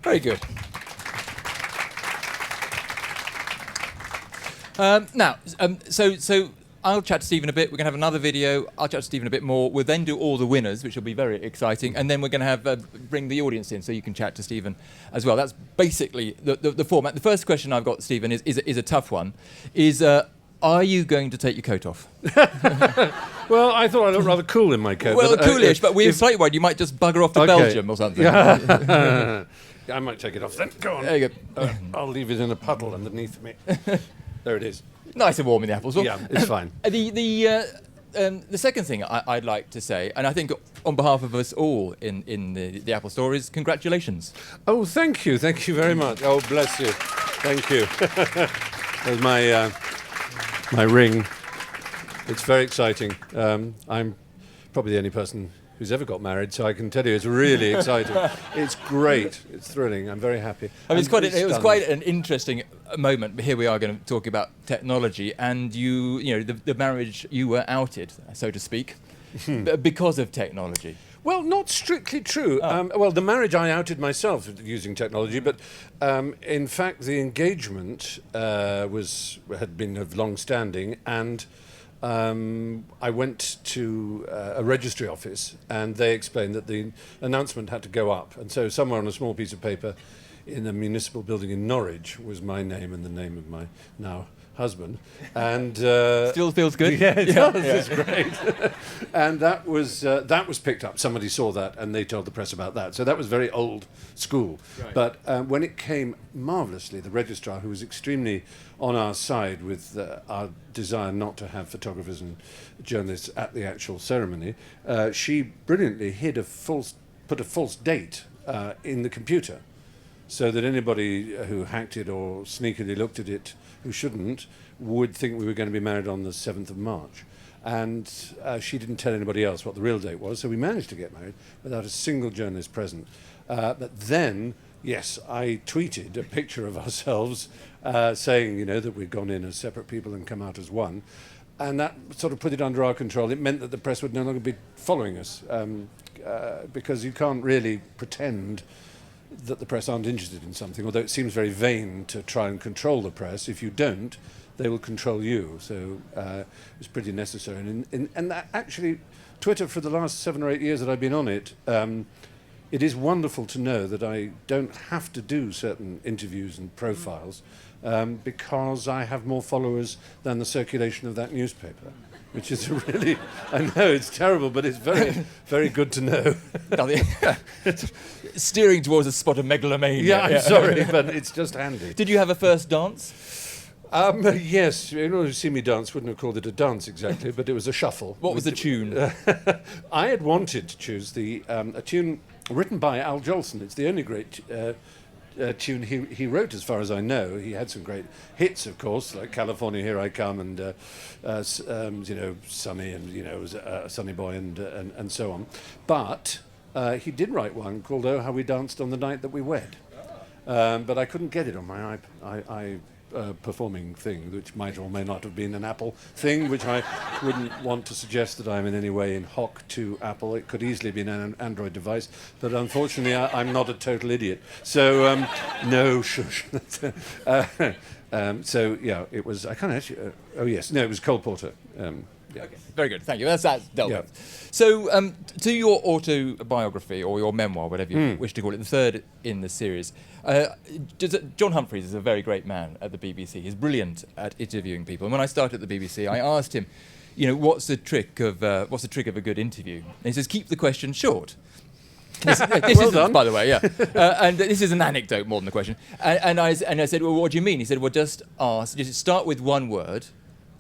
Very good. So I'll chat to Stephen a bit. We're going to have another video. I'll chat to Stephen a bit more. We'll then do all the winners, which will be very exciting. And then we're going to have bring the audience in so you can chat to Stephen as well. That's basically the format. The first question I've got, Stephen, is a tough one. Are you going to take your coat off? Well, I thought I looked rather cool in my coat. Well, coolish, but we're slightly worried you might just bugger off to Belgium or something. Yeah. I might take it off then. Go on. There you go. I'll leave it in a puddle underneath me. There it is. Nice and warm in the apples. Well, Yeah, it's fine. The second thing I'd like to say, and I think on behalf of us all in the Apple Store, is congratulations. Oh, thank you. Thank you very much. Oh, bless you. Thank you. There's my ring. It's very exciting. I'm probably the only person who's ever got married, so I can tell you it's really exciting. It's great. It's thrilling. I'm very happy. I mean, it was quite an interesting moment. But here we are going to talk about technology, and the marriage, you were outed, so to speak, because of technology. Well, not strictly true. Well, the marriage I outed myself using technology, but in fact the engagement had been of long standing, and I went to a registry office, and they explained that the announcement had to go up, and so somewhere on a small piece of paper in a municipal building in Norwich was my name and the name of my now husband, and still feels good. Yeah, it does. Yeah. It's great. And that was picked up. Somebody saw that, and they told the press about that. So that was very old school. Right. But when it came marvellously, the registrar, who was extremely on our side with our desire not to have photographers and journalists at the actual ceremony, she brilliantly put a false date in the computer, so that anybody who hacked it or sneakily looked at it who shouldn't would think we were going to be married on the 7th of March. And she didn't tell anybody else what the real date was, so we managed to get married without a single journalist present. But then, yes, I tweeted a picture of ourselves saying, that we'd gone in as separate people and come out as one. And that sort of put it under our control. It meant that the press would no longer be following us, because you can't really pretend that the press aren't interested in something, although it seems very vain to try and control the press. If you don't, they will control you. So it's pretty necessary. And that actually, Twitter, for the last 7 or 8 years that I've been on it, it is wonderful to know that I don't have to do certain interviews and profiles because I have more followers than the circulation of that newspaper, which is really, I know it's terrible, but it's very, very good to know. Steering towards a spot of megalomania. Yeah, I'm sorry, but it's just handy. Did you have a first dance? Yes, anyone who's seen me dance wouldn't have called it a dance exactly, but it was a shuffle. What was the tune? I had wanted to choose a tune written by Al Jolson. It's the only great tune he wrote, as far as I know. He had some great hits, of course, like California, Here I Come, and Sunny, and Sunny Boy, and so on. But he did write one called "Oh How We Danced on the Night That We Wed," but I couldn't get it on my performing thing, which might or may not have been an Apple thing, which I wouldn't want to suggest that I'm in any way in hock to Apple. It could easily be an Android device, but unfortunately I'm not a total idiot. So, no, shush. So, yeah, it was, I can't actually, it was Cole Porter. Yeah. Okay. Very good, thank you. That's dealt with. So, to your autobiography, or your memoir, whatever you wish to call it, the third in the series, John Humphreys is a very great man at the BBC. He's brilliant at interviewing people. And when I started at the BBC, I asked him, what's the trick of a good interview? And he says, keep the question short. This well is, done. by the way, yeah. And this is an anecdote more than a question. And I said, well, what do you mean? He said, well, just start with one word,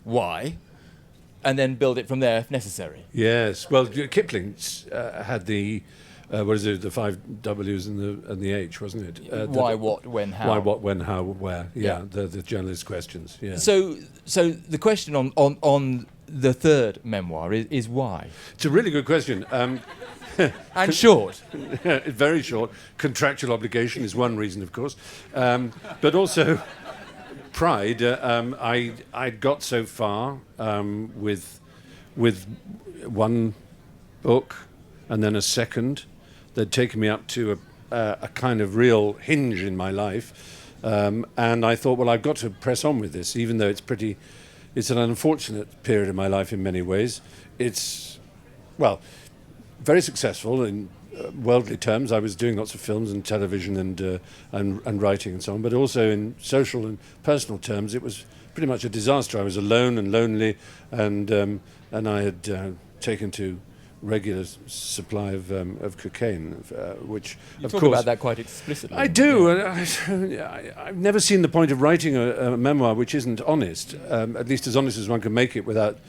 why, and then build it from there if necessary. Yes. Well, Kipling had the the 5 W's and the H, wasn't it? Why, what, when, how. Why, what, when, how, where. Yeah. The journalist questions. Yeah. So the question on the third memoir is why. It's a really good question. And short. Very short. Contractual obligation is one reason, of course, but also pride. I got so far with one book, and then a second. They'd taken me up to a kind of real hinge in my life. And I thought, well, I've got to press on with this, even though it's an unfortunate period of my life in many ways. It's, well, very successful in worldly terms. I was doing lots of films and television and writing and so on, but also in social and personal terms, it was pretty much a disaster. I was alone and lonely, and I had taken to regular supply of cocaine, which You of talk course about that quite explicitly. I do. And I've never seen the point of writing a memoir which isn't honest, at least as honest as one can make it without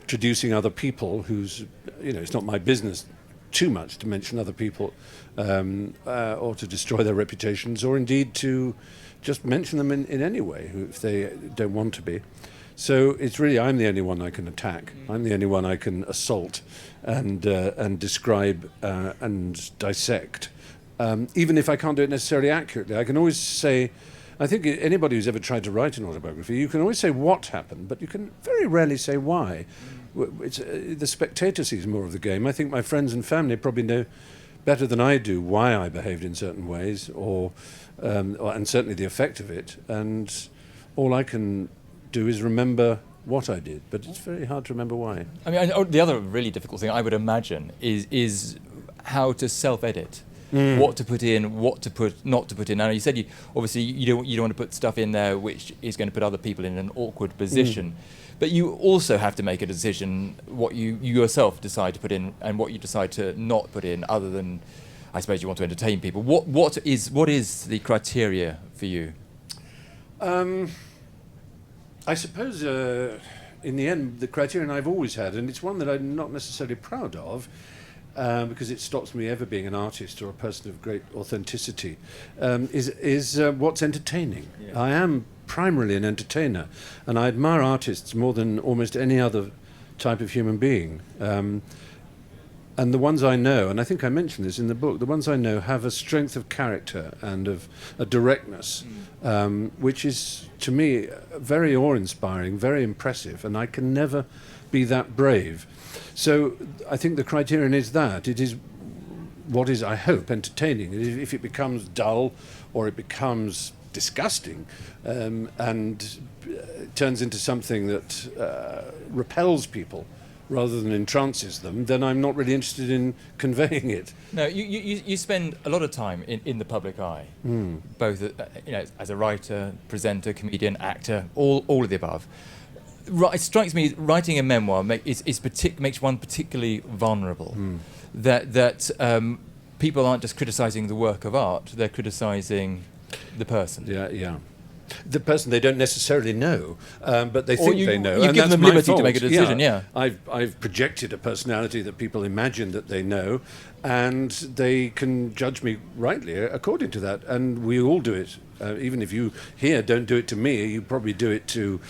traducing other people. Whose, it's not my business too much to mention other people, or to destroy their reputations, or indeed to just mention them in any way if they don't want to be. So it's really, I'm the only one I can attack. I'm the only one I can assault and describe and dissect. Even if I can't do it necessarily accurately, I can always say, I think anybody who's ever tried to write an autobiography, you can always say what happened, but you can very rarely say why. The spectator sees more of the game. I think my friends and family probably know better than I do why I behaved in certain ways, and certainly the effect of it. And all I can do is remember what I did, but it's very hard to remember why. I mean, the other really difficult thing I would imagine is how to self-edit. What to put in, what to not to put in. Now you said obviously you don't want to put stuff in there which is going to put other people in an awkward position, but you also have to make a decision what you yourself decide to put in and what you decide to not put in. Other than, I suppose, you want to entertain people. What is the criteria for you? I suppose in the end the criterion I've always had, and it's one that I'm not necessarily proud of, because it stops me ever being an artist or a person of great authenticity, is what's entertaining. Yeah. I am primarily an entertainer, and I admire artists more than almost any other type of human being. And the ones I know, and I think I mentioned this in the book, the ones I know have a strength of character and of a directness, which is, to me, very awe-inspiring, very impressive, and I can never be that brave. So I think the criterion is that it is what is, I hope, entertaining. If it becomes dull or it becomes disgusting and turns into something that repels people rather than entrances them, then I'm not really interested in conveying it. No, you spend a lot of time in the public eye, both as a writer, presenter, comedian, actor, all of the above. It strikes me writing a memoir makes one particularly vulnerable. That people aren't just criticising the work of art; they're criticising the person. Yeah. The person they don't necessarily know, but they think they know. You give them liberty to make a decision. Yeah. I've projected a personality that people imagine that they know, and they can judge me rightly according to that. And we all do it. Even if you here don't do it to me, you probably do it to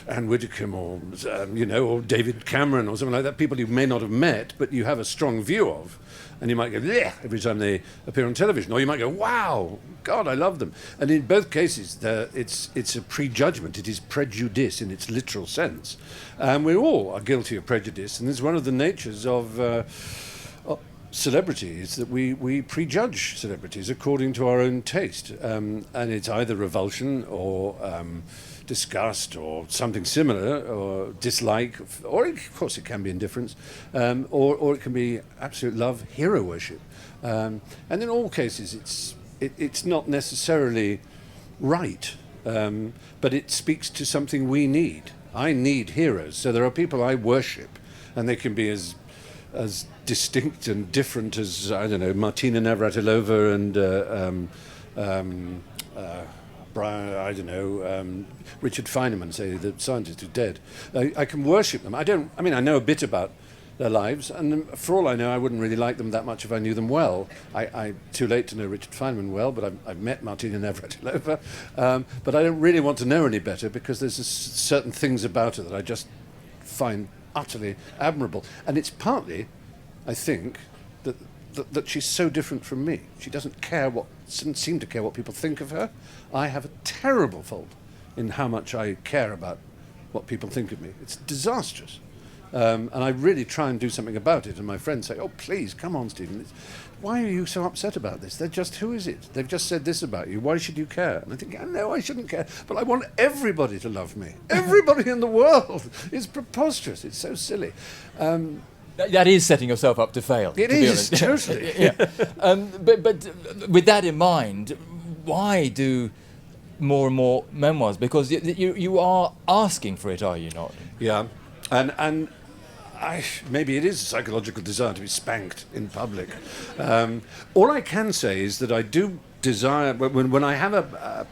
Anne Widdecombe or David Cameron or something like that. People you may not have met, but you have a strong view of. And you might go, bleh, every time they appear on television. Or you might go, wow, God, I love them. And in both cases, it's a prejudgment. It is prejudice in its literal sense. And we all are guilty of prejudice. And it's one of the natures of celebrities that we prejudge celebrities according to our own taste. And it's either revulsion or disgust or something similar, or dislike, or of course it can be indifference, or it can be absolute love, hero worship, and in all cases it's not necessarily right, but it speaks to something we need. I need heroes, so there are people I worship, and they can be as distinct and different as, I don't know, Martina Navratilova and Richard Feynman, say, the scientist who's dead. I can worship them. I know a bit about their lives, and for all I know, I wouldn't really like them that much if I knew them well. I'm too late to know Richard Feynman well, but I've met Martina Navratilova. But I don't really want to know her any better, because there's certain things about her that I just find utterly admirable. And it's partly, I think, that she's so different from me. She doesn't seem to care what people think of her. I have a terrible fault in how much I care about what people think of me. It's disastrous. And I really try and do something about it. And my friends say, "Oh, please, come on, Stephen. Why are you so upset about this? Who is it? They've just said this about you. Why should you care?" And I think, no, I shouldn't care. But I want everybody to love me. Everybody in the world. It's preposterous. It's so silly. That is setting yourself up to fail. It is, totally. Yeah. But with that in mind, why do more and more memoirs? Because you are asking for it, are you not? Yeah. And maybe it is a psychological desire to be spanked in public. All I can say is that I do desire, when I have a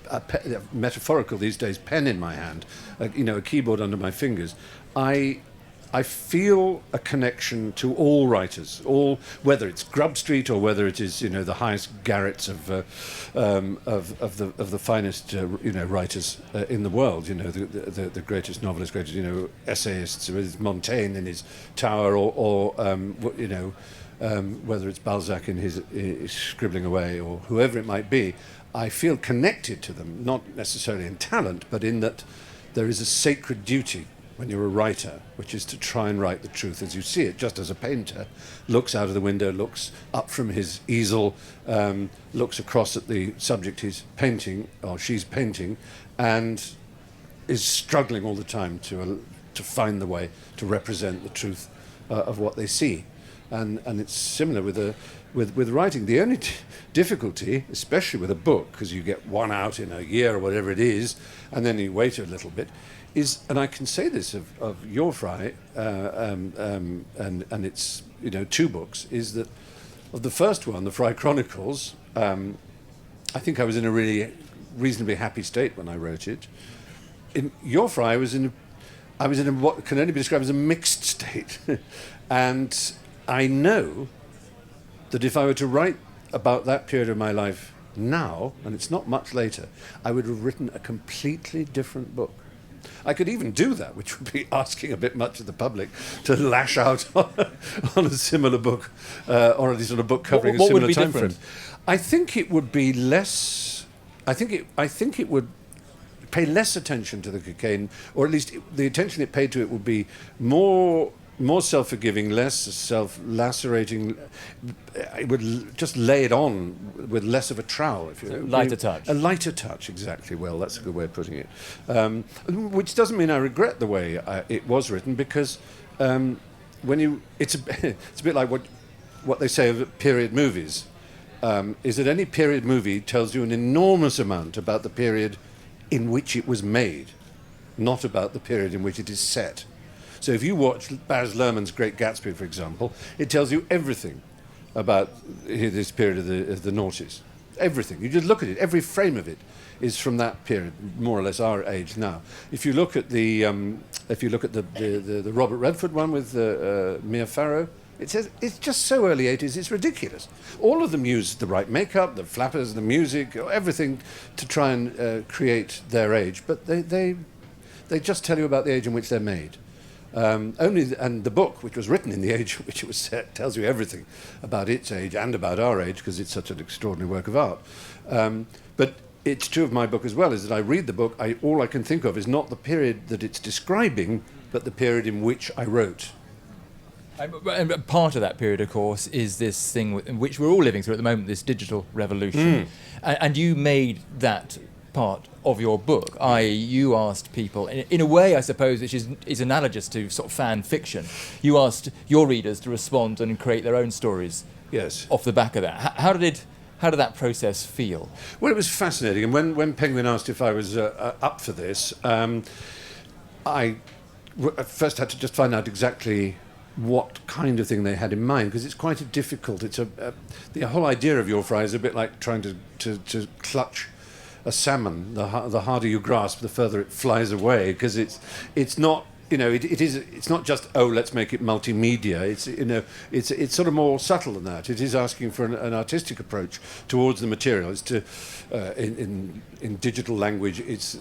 metaphorical these days pen in my hand, a keyboard under my fingers, I feel a connection to all writers, whether it's Grub Street or whether it is the highest garrets of the finest writers in the world. The greatest novelists, greatest essayists, whether it's Montaigne in his Tower or whether it's Balzac in his scribbling away or whoever it might be. I feel connected to them, not necessarily in talent, but in that there is a sacred duty when you're a writer, which is to try and write the truth as you see it, just as a painter looks out of the window, looks up from his easel, looks across at the subject he's painting, or she's painting, and is struggling all the time to find the way to represent the truth of what they see. And it's similar with writing. The only difficulty, especially with a book, because you get one out in a year or whatever it is, and then you wait a little bit, is, and I can say this of YourFry, and it's 2 books, is that of the first one, the Fry Chronicles, I think I was in a really reasonably happy state when I wrote it. In YourFry, I was in what can only be described as a mixed state, and I know that if I were to write about that period of my life now, and it's not much later, I would have written a completely different book. I could even do that, which would be asking a bit much of the public to lash out on a similar book, or at least on a book covering a similar time frame. I think it would be less. I think it would pay less attention to the cocaine, or at least the attention it paid to it would be more self-forgiving, less self-lacerating. It would just lay it on with less of a trowel, if you know. Lighter touch. A lighter touch, exactly. Well, that's a good way of putting it. Which doesn't mean I regret the way it was written, because it's a bit like what they say of period movies. Is that any period movie tells you an enormous amount about the period in which it was made, not about the period in which it is set. So if you watch Baz Luhrmann's Great Gatsby, for example, it tells you everything about this period of the noughties. Everything. You just look at it. Every frame of it is from that period, more or less our age now. If you look at the Robert Redford one with Mia Farrow, it says it's just so early 80s, it's ridiculous. All of them use the right makeup, the flappers, the music, everything to try and create their age, but they just tell you about the age in which they're made. And the book, which was written in the age in which it was set, tells you everything about its age and about our age, because it's such an extraordinary work of art. But it's true of my book as well, is that I read the book, all I can think of is not the period that it's describing, but the period in which I wrote. And part of that period, of course, is this thing which we're all living through at the moment, this digital revolution. And you made that part of your book, i.e. you asked people, in a way I suppose which is analogous to sort of fan fiction, you asked your readers to respond and create their own stories. Yes. Off the back of that. How did that process feel? Well, it was fascinating, and when Penguin asked if I was up for this, I first had to just find out exactly what kind of thing they had in mind, because it's quite difficult. It's the whole idea of YourFry is a bit like trying to clutch a salmon. The harder you grasp, the further it flies away, because it's not, it's not just, oh, let's make it multimedia. It's sort of more subtle than that. It is asking for an artistic approach towards the material. It's to in digital language,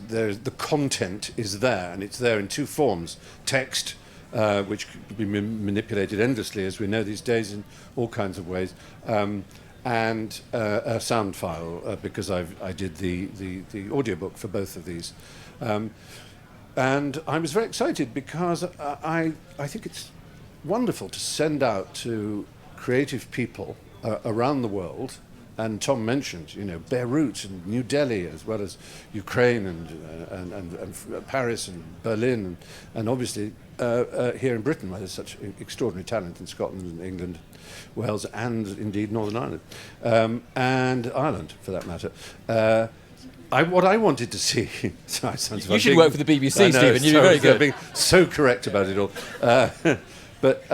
the content is there, and it's there in 2 forms: text, which could be manipulated endlessly, as we know these days, in all kinds of ways, and a sound file, because I did the audiobook for both of these. And I was very excited because I think it's wonderful to send out to creative people around the world. And Tom mentioned, Beirut and New Delhi, as well as Ukraine and Paris and Berlin, and obviously here in Britain, where there's such extraordinary talent in Scotland and England, Wales, and indeed Northern Ireland, and Ireland, for that matter. What I wanted to see... You should work for the BBC, Stephen. You're very good. Being so correct about it all. But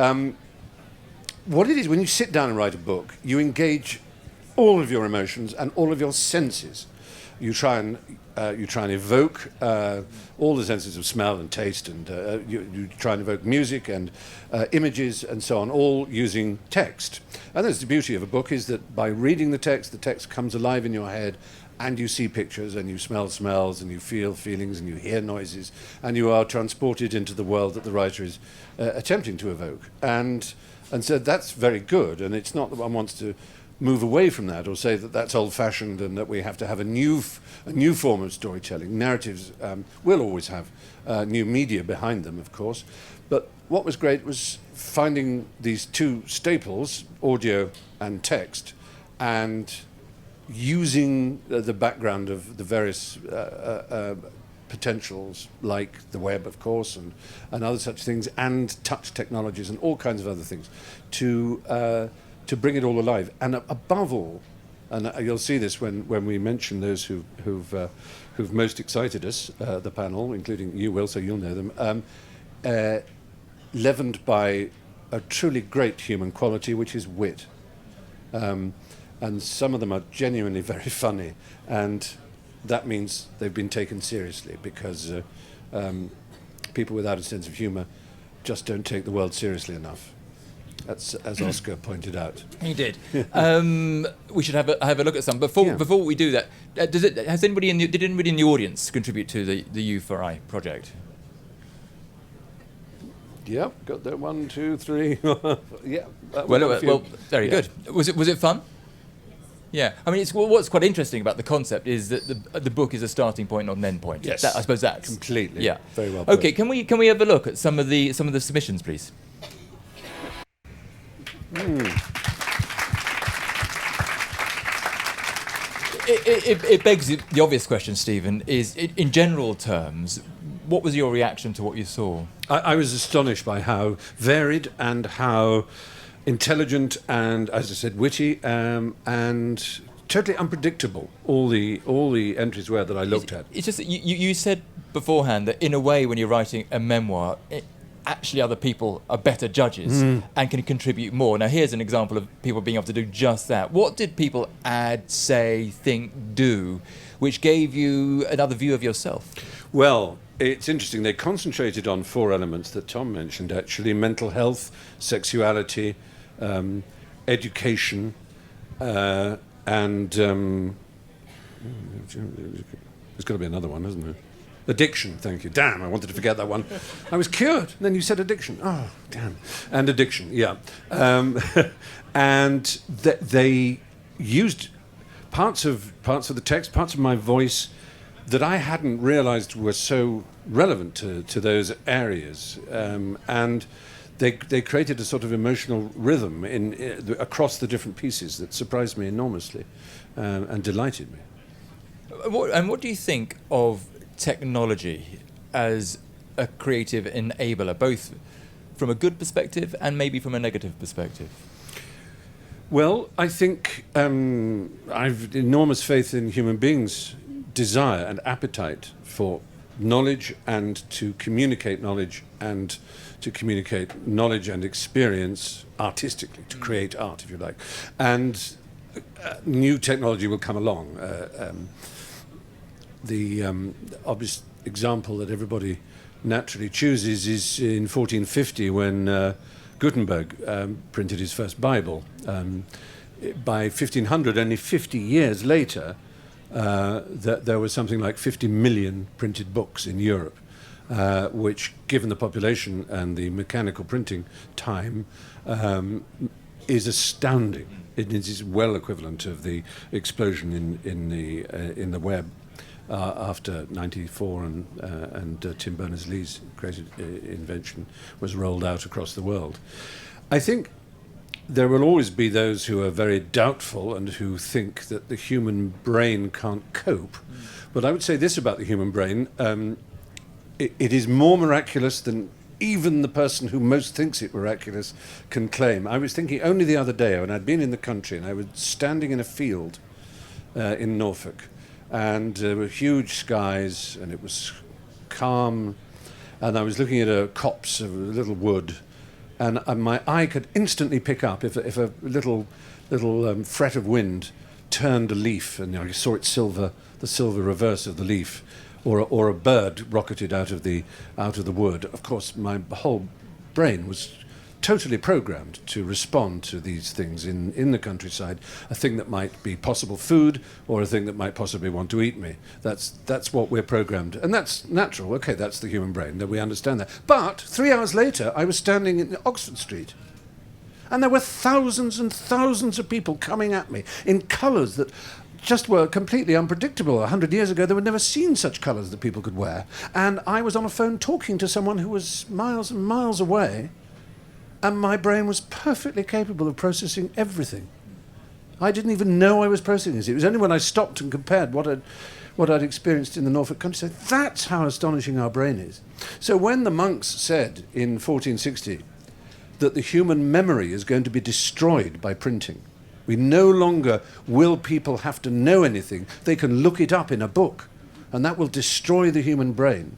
what it is, when you sit down and write a book, you engage all of your emotions and all of your senses. You try and evoke all the senses of smell and taste, and you try and evoke music and images and so on, all using text. And that's the beauty of a book, is that by reading the text comes alive in your head, and you see pictures, and you smell smells, and you feel feelings, and you hear noises, and you are transported into the world that the writer is attempting to evoke. And so that's very good, and it's not that one wants to move away from that or say that that's old-fashioned and that we have to have a new form of storytelling. Narratives will always have new media behind them, of course. But what was great was finding these two staples, audio and text, and using the background of the various potentials, like the web, of course, and other such things, and touch technologies and all kinds of other things, to bring it all alive. And above all, and you'll see this when we mention those who've most excited us, the panel, including you, Will, so you'll know them, leavened by a truly great human quality, which is wit. And some of them are genuinely very funny, and that means they've been taken seriously, because people without a sense of humour just don't take the world seriously enough. That's, as Oscar pointed out. He did. We should have a look at some. Before we do that, did anybody in the audience contribute to the YourFry project? Yep, got that. 1, 2, 3. Yeah. Well, very good. Was it fun? Yeah, I mean, what's quite interesting about the concept is that the book is a starting point, not an end point. Yes, I suppose that's completely. Yeah, very well put. Okay, can we have a look at some of the submissions, please? It begs the obvious question, Stephen, is in general terms, what was your reaction to what you saw? I was astonished by how varied and how intelligent and, as I said, witty, and totally unpredictable all the entries were that I looked at. It's just that you said beforehand that in a way, when you're writing a memoir, actually other people are better judges and can contribute more. Now here's an example of people being able to do just that. What did people add, say, think, do, which gave you another view of yourself? Well, it's interesting. They concentrated on 4 elements that Tom mentioned, actually: mental health, sexuality, education, and there's got to be another one, isn't there? Addiction, thank you. Damn, I wanted to forget that one. I was cured, and then you said addiction. Oh, damn. And addiction, yeah. And they used parts of the text, parts of my voice that I hadn't realized were so relevant to those areas. And they created a sort of emotional rhythm across the different pieces that surprised me enormously and delighted me. And what do you think of technology as a creative enabler, both from a good perspective and maybe from a negative perspective? Well, I think I've enormous faith in human beings' desire and appetite for knowledge and to communicate knowledge and experience artistically, to create art, if you like. And new technology will come along. The obvious example that everybody naturally chooses is in 1450 when Gutenberg printed his first Bible. By 1500, only 50 years later, there was something like 50 million printed books in Europe, which, given the population and the mechanical printing time, is astounding. It is well equivalent of the explosion in the web. after '94 and Tim Berners-Lee's created invention was rolled out across the world. I think there will always be those who are very doubtful and who think that the human brain can't cope. But I would say this about the human brain. It is more miraculous than even the person who most thinks it miraculous can claim. I was thinking only the other day when I'd been in the country and I was standing in a field in Norfolk, and there were huge skies and it was calm, and I was looking at a copse of a little wood, and my eye could instantly pick up if a little fret of wind turned a leaf, and I saw the silver reverse of the leaf, or a bird rocketed out of the wood. Of course, my whole brain was totally programmed to respond to these things in the countryside, a thing that might be possible food or a thing that might possibly want to eat me. That's what we're programmed, and that's natural. Okay, that's the human brain, that we understand that. But 3 hours later, I was standing in Oxford Street, and there were thousands and thousands of people coming at me in colours that just were completely unpredictable. 100 years ago, they would never seen such colours that people could wear. And I was on a phone talking to someone who was miles and miles away, and my brain was perfectly capable of processing everything. I didn't even know I was processing it. It was only when I stopped and compared what I'd experienced in the Norfolk countryside. That's how astonishing our brain is. So when the monks said in 1460 that the human memory is going to be destroyed by printing, we no longer will people have to know anything. They can look it up in a book, and that will destroy the human brain.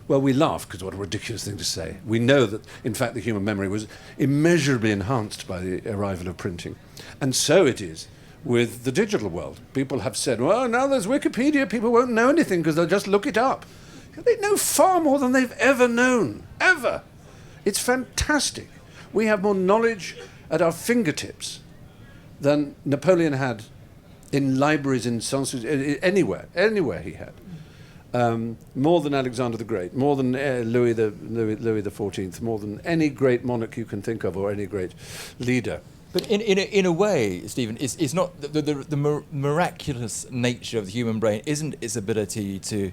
Well, we laugh, because what a ridiculous thing to say. We know that, in fact, the human memory was immeasurably enhanced by the arrival of printing. And so it is with the digital world. People have said, well, now there's Wikipedia, people won't know anything because they'll just look it up. They know far more than they've ever known, ever. It's fantastic. We have more knowledge at our fingertips than Napoleon had in libraries in anywhere he had. More than Alexander the Great, more than Louis the XIV, more than any great monarch you can think of, or any great leader. But in a way, Stephen, it's not the miraculous nature of the human brain isn't its ability to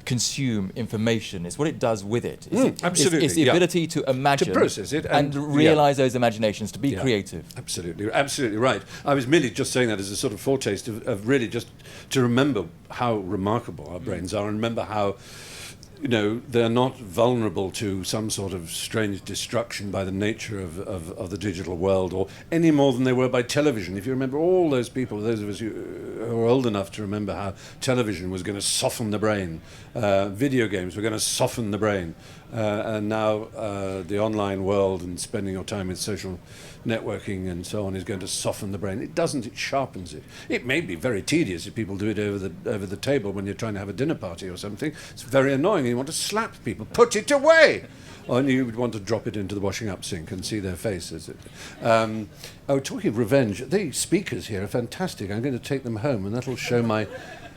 consume information. It's what it does with it. Absolutely. It's the ability to imagine, to process it, and realise those imaginations, to be creative. Absolutely right. I was merely just saying that as a sort of foretaste of really just to remember how remarkable our brains are, and remember how, they're not vulnerable to some sort of strange destruction by the nature of the digital world, or any more than they were by television. If you remember all those people, those of us who are old enough to remember how television was going to soften the brain, video games were going to soften the brain, and now the online world and spending your time with social networking and so on is going to soften the brain. It doesn't, it sharpens it. It may be very tedious if people do it over the table when you're trying to have a dinner party or something. It's very annoying. You want to slap people. Put it away! Or you would want to drop it into the washing up sink and see their faces. Talking of revenge, the speakers here are fantastic. I'm going to take them home, and that'll show my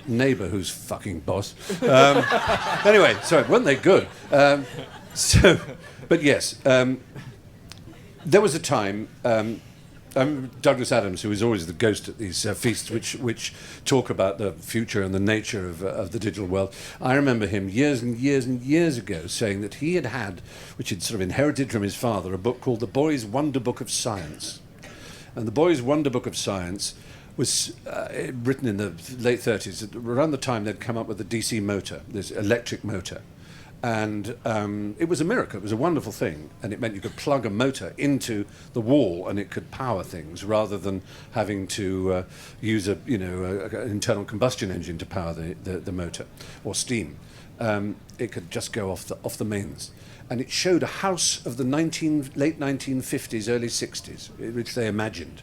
neighbour who's fucking boss. Anyway, sorry, weren't they good? But yes, there was a time, Douglas Adams, who is always the ghost at these feasts which talk about the future and the nature of the digital world. I remember him years and years and years ago saying that he had, which he'd sort of inherited from his father, a book called The Boy's Wonder Book of Science. And The Boy's Wonder Book of Science was written in the late 30s, around the time they'd come up with the DC motor, this electric motor. And it was a miracle. It was a wonderful thing, and it meant you could plug a motor into the wall and it could power things rather than having to use an internal combustion engine to power the motor, or steam. It could just go off the mains, and it showed a house of the late 1950s, early 60s, which they imagined,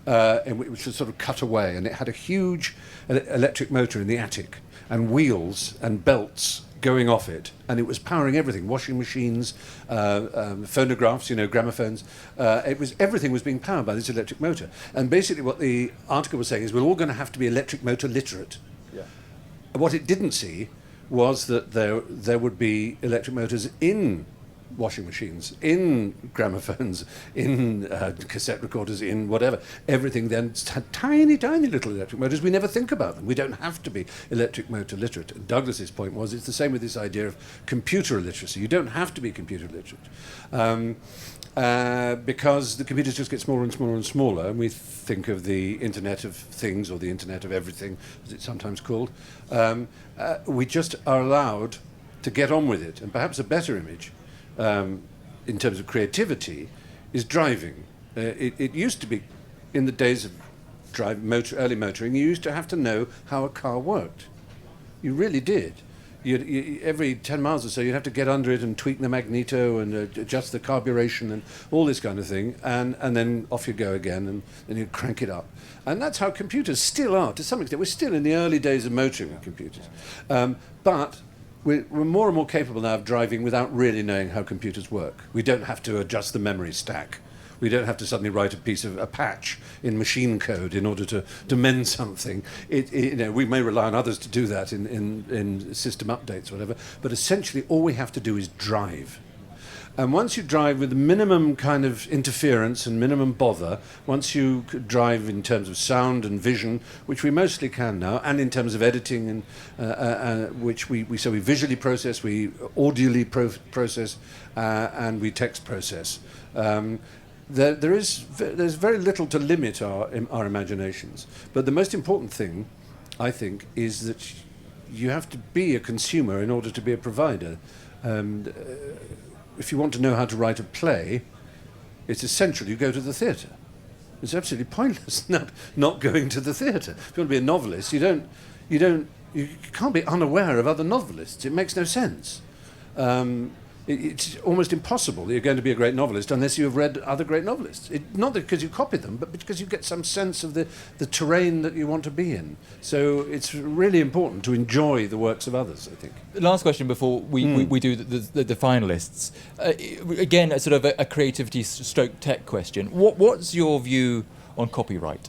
which was sort of cut away, and it had a huge electric motor in the attic and wheels and belts going off it, and it was powering everything: washing machines, phonographs, gramophones. Everything was being powered by this electric motor. And basically what the article was saying is we're all going to have to be electric motor literate. Yeah. What it didn't see was that there would be electric motors in washing machines, in gramophones, in cassette recorders, in whatever. Everything then had tiny, tiny little electric motors. We never think about them. We don't have to be electric motor literate. And Douglas's point was it's the same with this idea of computer illiteracy. You don't have to be computer literate. Because the computers just get smaller and smaller and smaller, and we think of the Internet of Things, or the Internet of Everything, as it's sometimes called. We just are allowed to get on with it. And perhaps a better image, in terms of creativity, is driving. It used to be, in the days of early motoring, you used to have to know how a car worked. You really did. Every 10 miles or so, you'd have to get under it and tweak the magneto and adjust the carburation and all this kind of thing, and then off you go again, and then you'd crank it up. And that's how computers still are, to some extent. We're still in the early days of motoring with computers. But we're more and more capable now of driving without really knowing how computers work. We don't have to adjust the memory stack. We don't have to suddenly write a patch in machine code in order to mend something. We may rely on others to do that in system updates or whatever, but essentially all we have to do is drive. And once you drive with minimum kind of interference and minimum bother, once you drive in terms of sound and vision, which we mostly can now, and in terms of editing, and which we visually process, we audially process, and we text process. There's very little to limit our imaginations. But the most important thing, I think, is that you have to be a consumer in order to be a provider. If you want to know how to write a play, it's essential you go to the theatre. It's absolutely pointless not going to the theatre. If you want to be a novelist, you can't be unaware of other novelists. It makes no sense. It's almost impossible that you're going to be a great novelist unless you have read other great novelists. Not because you copied them, but because you get some sense of the terrain that you want to be in. So it's really important to enjoy the works of others, I think. Last question before we do the finalists. Again, a sort of a creativity stroke tech question. What's your view on copyright?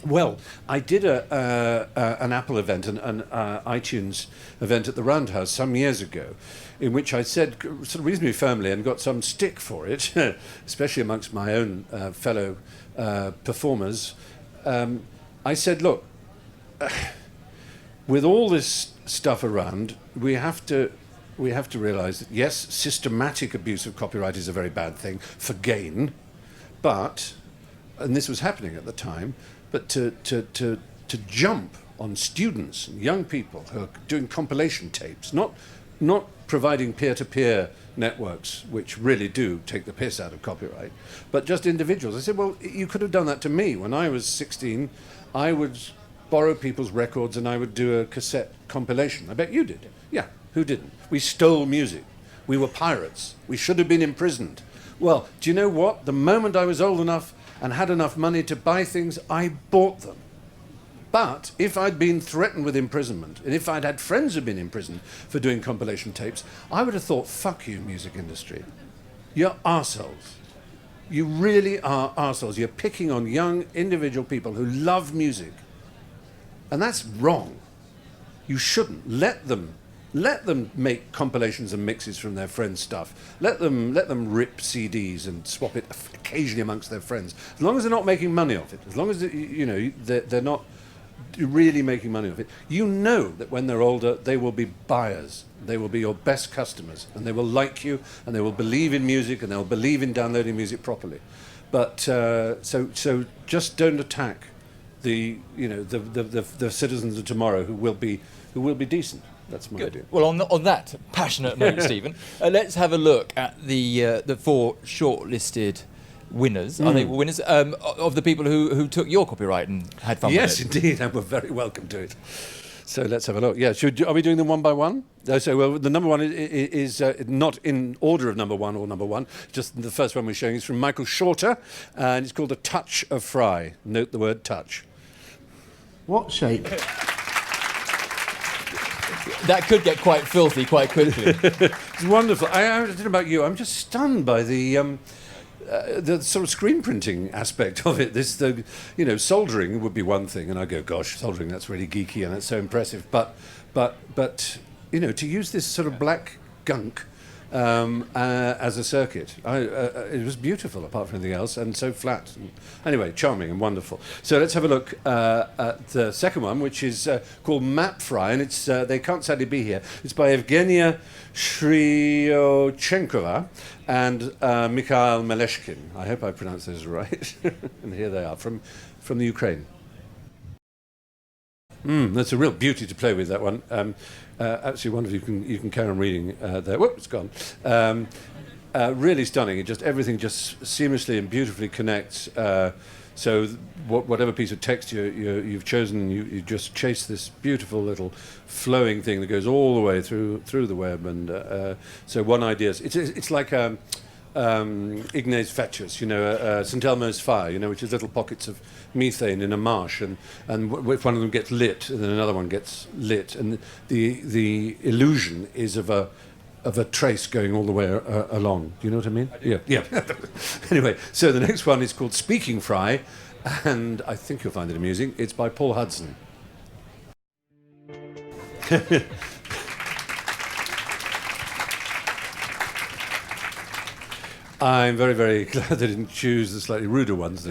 Well, I did an Apple event, an iTunes event at the Roundhouse some years ago, in which I said, sort of reasonably firmly, and got some stick for it, especially amongst my own fellow performers. I said, look, with all this stuff around, we have to realise that, yes, systematic abuse of copyright is a very bad thing for gain, but, and this was happening at the time, but to jump on students and young people who are doing compilation tapes, not providing peer-to-peer networks, which really do take the piss out of copyright, but just individuals. I said, well, you could have done that to me. When I was 16, I would borrow people's records and I would do a cassette compilation. I bet you did. Yeah, who didn't? We stole music. We were pirates. We should have been imprisoned. Well, do you know what? The moment I was old enough and had enough money to buy things, I bought them. But if I'd been threatened with imprisonment, and if I'd had friends who'd been imprisoned for doing compilation tapes, I would have thought, fuck you, music industry. You're arseholes. You really are arseholes. You're picking on young individual people who love music. And that's wrong. You shouldn't. Let them make compilations and mixes from their friends' stuff. Let them rip CDs and swap it occasionally amongst their friends. As long as they're not making money off it, as long as they're not really making money off it, you know that when they're older, they will be buyers. They will be your best customers, and they will like you, and they will believe in music, and they'll believe in downloading music properly. But so just don't attack the citizens of tomorrow who will be decent. That's my idea. Well, on that passionate note, Stephen, let's have a look at the 4 shortlisted winners. Are they winners of the people who took your copyright and had fun with it? Yes, indeed, and we're very welcome to it. So let's have a look. Yeah, are we doing them one by one? So the number one is not in order of number one or number one. Just the first one we're showing is from Michael Shorter, and it's called A Touch of Fry. Note the word touch. What shape? That could get quite filthy quite quickly. It's wonderful. I don't know about you. I'm just stunned by the sort of screen printing aspect of it. Soldering would be one thing, and I go, gosh, soldering, that's really geeky and that's so impressive. But to use this sort of black gunk as a circuit. It was beautiful, apart from anything else, and so flat. Anyway, charming and wonderful. So let's have a look at the second one, which is called YourFry, and it's they can't sadly be here. It's by Evgenia Shryochenkova and Mikhail Meleshkin. I hope I pronounced those right. And here they are from the Ukraine. That's a real beauty to play with, that one. Actually, one of you can carry on reading there. Whoop, it's gone. Really stunning. Everything just seamlessly and beautifully connects. So whatever piece of text you've chosen, you just chase this beautiful little flowing thing that goes all the way through the web. And so one idea, it's like Ignace Fetchus, St Elmo's fire, which is little pockets of methane in a marsh, and if one of them gets lit, and then another one gets lit, and the illusion is of a trace going all the way along. Do you know what I mean? Yeah. Anyway, so the next one is called Speaking Fry, and I think you'll find it amusing. It's by Paul Hudson. I'm very, very glad they didn't choose the slightly ruder ones.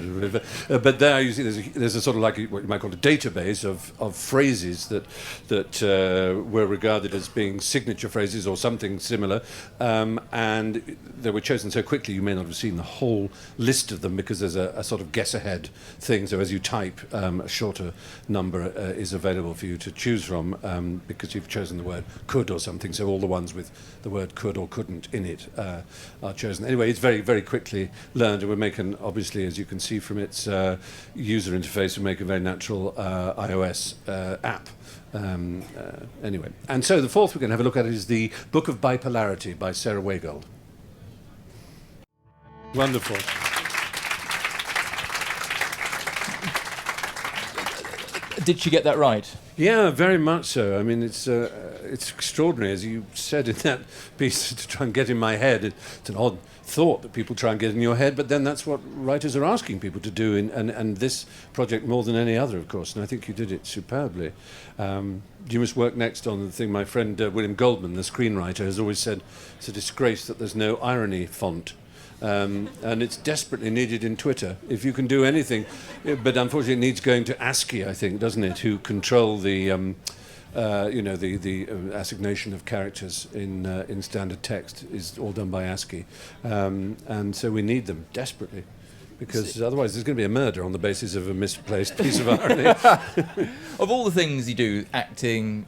But there you see there's a sort of like what you might call a database of phrases that were regarded as being signature phrases or something similar, and they were chosen so quickly you may not have seen the whole list of them, because there's a sort of guess ahead thing. So as you type, a shorter number is available for you to choose from, because you've chosen the word could or something. So all the ones with the word could or couldn't in it are chosen. Anyway, it's very, very quickly learned, and we're making, obviously, as you can see from its user interface, we make a very natural iOS app. Anyway, and so the fourth we're going to have a look at is the Book of Bipolarity by Sarah Waygold. Wonderful. Did she get that right? Yeah, very much so. I mean, it's extraordinary, as you said in that piece, to try and get in my head. It's an odd thought that people try and get in your head, but then that's what writers are asking people to do, and this project more than any other, of course, and I think you did it superbly. You must work next on the thing. My friend William Goldman, the screenwriter, has always said it's a disgrace that there's no irony font. And it's desperately needed in Twitter, if you can do anything. But unfortunately it needs going to ASCII, I think, doesn't it, who control the assignation of characters in standard text is all done by ASCII. And so we need them desperately, because otherwise there's going to be a murder on the basis of a misplaced piece of irony. Of all the things you do, acting,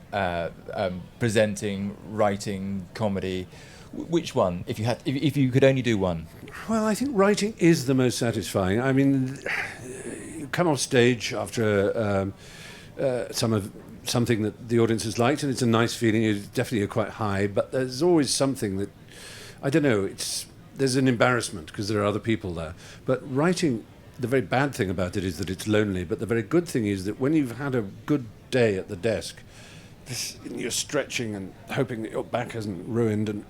presenting, writing, comedy, which one, if you could only do one? Well, I think writing is the most satisfying. I mean, you come off stage after something that the audience has liked, and it's a nice feeling. It's definitely quite high, but there's always something that, I don't know, there's an embarrassment because there are other people there. But writing, the very bad thing about it is that it's lonely, but the very good thing is that when you've had a good day at the desk, you're stretching and hoping that your back isn't ruined, and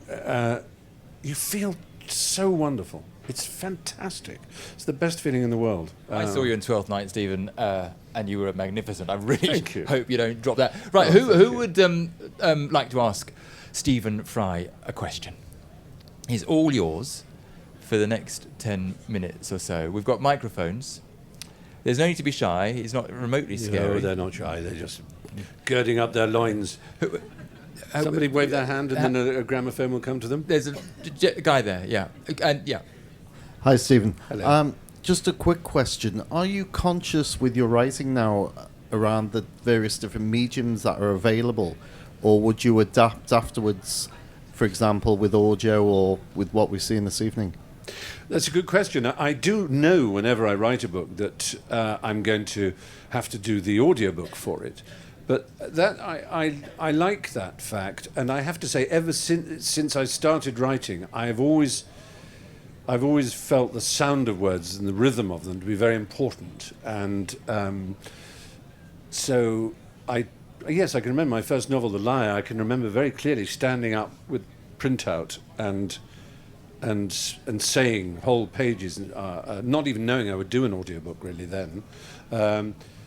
you feel so wonderful. It's fantastic. It's the best feeling in the world. I saw you in 12th Night, Stephen, and you were magnificent. I really you. hope you don't drop that. Right, who would like to ask Stephen Fry a question? He's all yours for the next 10 minutes or so. We've got microphones. There's no need to be shy. He's not remotely scary. No, they're not shy. They're just girding up their loins. Somebody wave their hand, and then a gramophone will come to them. There's a guy there, yeah. And yeah. Hi, Stephen. Hello. Just a quick question. Are you conscious with your writing now around the various different mediums that are available, or would you adapt afterwards, for example, with audio or with what we've seen this evening? That's a good question. I do know whenever I write a book that I'm going to have to do the audiobook for it. But that I like that fact, and I have to say, ever since I started writing, I've always felt the sound of words and the rhythm of them to be very important. And so yes, I can remember my first novel, The Liar. I can remember very clearly standing up with printout and saying whole pages, not even knowing I would do an audiobook really then.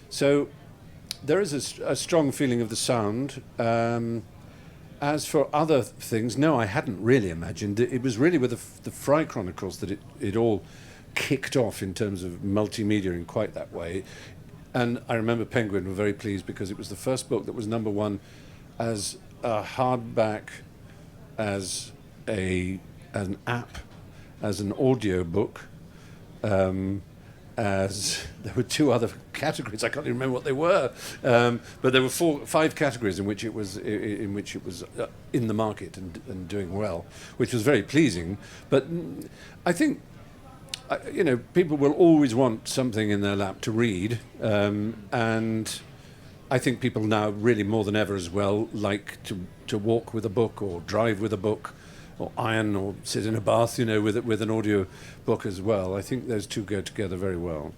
So there is a strong feeling of the sound, as for other things, no, I hadn't really imagined. It was really with the Fry Chronicles that it all kicked off in terms of multimedia in quite that way. And I remember Penguin were very pleased because it was the first book that was #1 as a hardback, as an app, as an audio book, as there were 2 other categories. I can't even remember what they were, but there were 5 categories in which it was in the market and doing well, which was very pleasing. But I think people will always want something in their lap to read, and I think people now really more than ever as well like to walk with a book or drive with a book, or iron or sit in a bath, with an audio book as well. I think those two go together very well.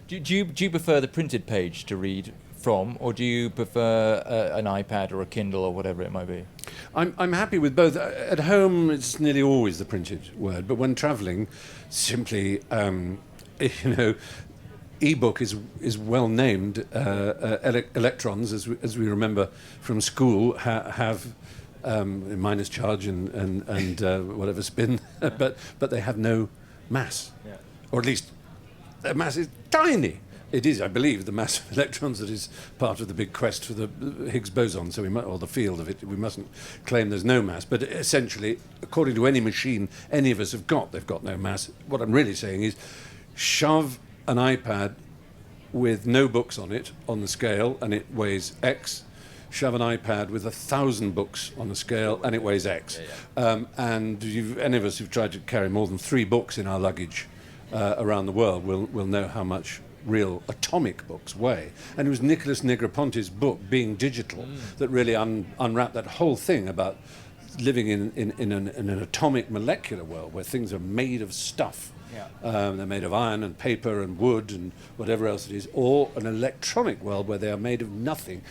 Do you prefer the printed page to read from, or do you prefer an iPad or a Kindle or whatever it might be? I'm happy with both. At home, it's nearly always the printed word, but when travelling, simply, e-book is well named. Electrons, as we remember from school, have minus charge and whatever spin, but they have no mass, or at least their mass is tiny. It is, I believe, the mass of electrons that is part of the big quest for the Higgs boson. So or the field of it. We mustn't claim there's no mass, but essentially, according to any machine any of us have got, they've got no mass. What I'm really saying is, shove an iPad with no books on it on the scale, and it weighs X. Shove an iPad with 1,000 books on the scale, and it weighs X. And any of us who've tried to carry more than 3 books in our luggage around the world will know how much real atomic books weigh. And it was Nicholas Negroponte's book, Being Digital, that really unwrapped that whole thing about living in an atomic molecular world where things are made of stuff. They're made of iron and paper and wood and whatever else it is, or an electronic world where they are made of nothing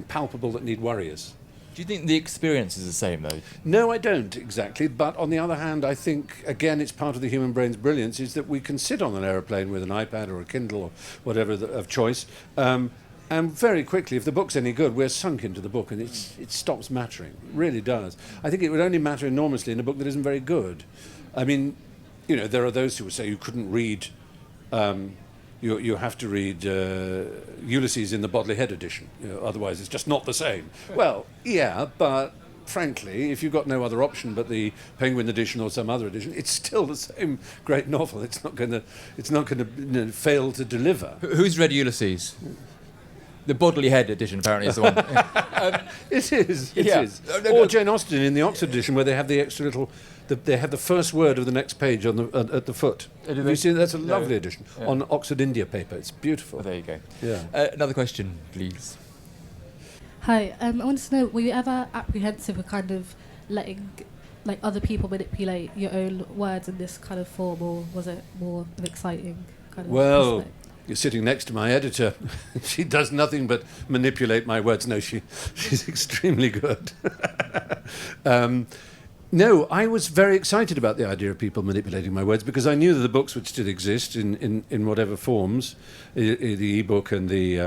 palpable that need worry us. Do you think the experience is the same, though? No, I don't exactly. But on the other hand, I think, again, it's part of the human brain's brilliance, is that we can sit on an aeroplane with an iPad or a Kindle or whatever of choice, and very quickly, if the book's any good, we're sunk into the book and it stops mattering. It really does. I think it would only matter enormously in a book that isn't very good. I mean, there are those who would say you couldn't read... You have to read Ulysses in the Bodley Head edition, otherwise it's just not the same. Well, yeah, but frankly, if you've got no other option but the Penguin edition or some other edition, it's still the same great novel. It's not going to fail to deliver. Who's read Ulysses? The Bodley Head edition apparently is the one. It is. Or Jane Austen in the Oxford edition, where they have the extra little. They have the first word of the next page on at the foot. Have you seen? That's a lovely edition on Oxford India paper. It's beautiful. Oh, there you go. Yeah. Another question, please. Hi. I wanted to know: were you ever apprehensive of kind of letting other people manipulate your own words in this kind of form, or was it more of exciting kind of? Well, you're sitting next to my editor. She does nothing but manipulate my words. No, she's extremely good. No, I was very excited about the idea of people manipulating my words because I knew that the books would still exist in whatever forms, the e-book and the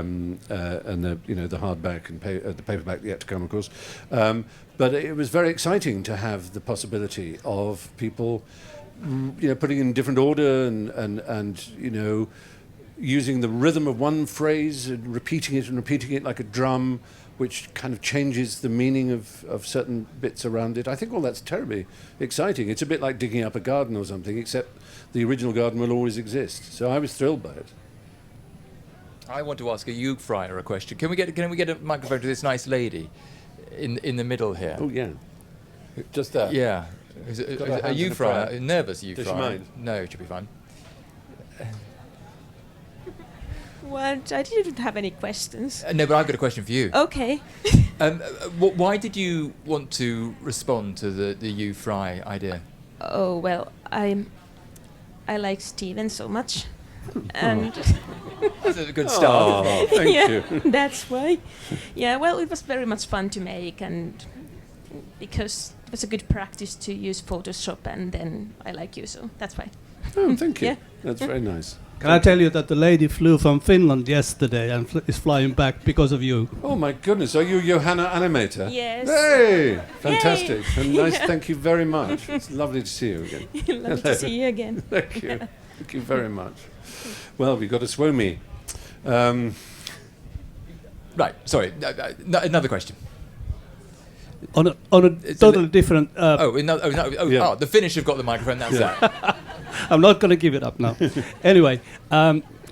hardback and the paperback yet to come, of course. But it was very exciting to have the possibility of people, putting in different order and using the rhythm of one phrase and repeating it like a drum, which kind of changes the meaning of certain bits around it. I think all that's terribly exciting. It's a bit like digging up a garden or something, except the original garden will always exist. So I was thrilled by it. I want to ask a YourFry a question. Can we get a microphone to this nice lady in the middle here? Oh, yeah. Just there. Yeah. Is a YourFry, a nervous YourFry? Does she mind? No, it should be fine. Well, I didn't have any questions. No, but I've got a question for you. Okay. Why did you want to respond to the YourFry idea? Oh, well, I like Stephen so much. And That's a good start. Oh, thank you. That's why. Yeah, well, it was very much fun to make, and because it was a good practice to use Photoshop, and then I like you, so that's why. Oh, thank you. Yeah. That's very nice. Can I tell you that the lady flew from Finland yesterday and is flying back because of you? Oh my goodness! Are you Johanna Animator? Yes. Hey, fantastic! Yay. And nice. Thank you very much. It's lovely to see you again. Lovely to see you again. Thank you. Thank you very much. Well, we got to swow me. Right. Sorry. Another question. On a totally different... The Finnish have got the microphone. That's that. I'm not going to give it up now. Anyway,